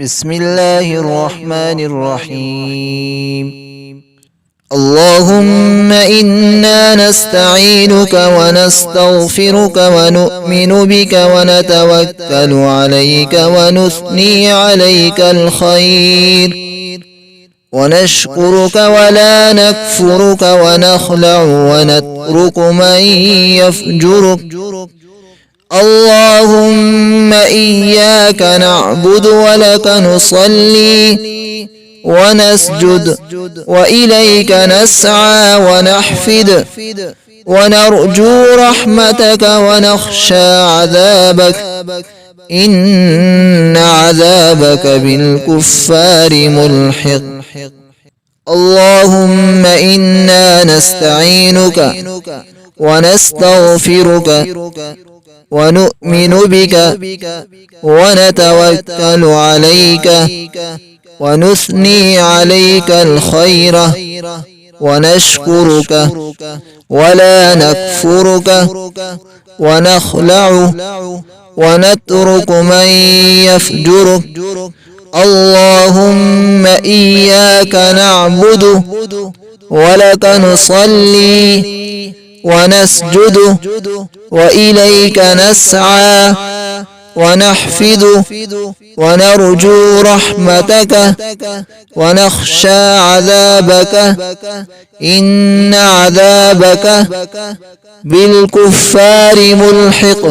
بسم الله الرحمن الرحيم. اللهم إنا نستعينك ونستغفرك ونؤمن بك ونتوكل عليك ونثني عليك الخير ونشكرك ولا نكفرك ونخلع ونترك من يفجرك. اللهم إياك نعبد ولك نصلي ونسجد وإليك نسعى ونحفد ونرجو رحمتك ونخشى عذابك إن عذابك بالكفار ملحق. اللهم إنا نستعينك ونستغفرك ونؤمن بك ونتوكل عليك ونثني عليك الخير ونشكرك ولا نكفرك ونخلع ونترك من يفجرك. اللهم إياك نعبد ولك نصلي ونسجد وإليك نسعى ونحفد ونرجو رحمتك ونخشى عذابك إن عذابك بالكفار ملحق.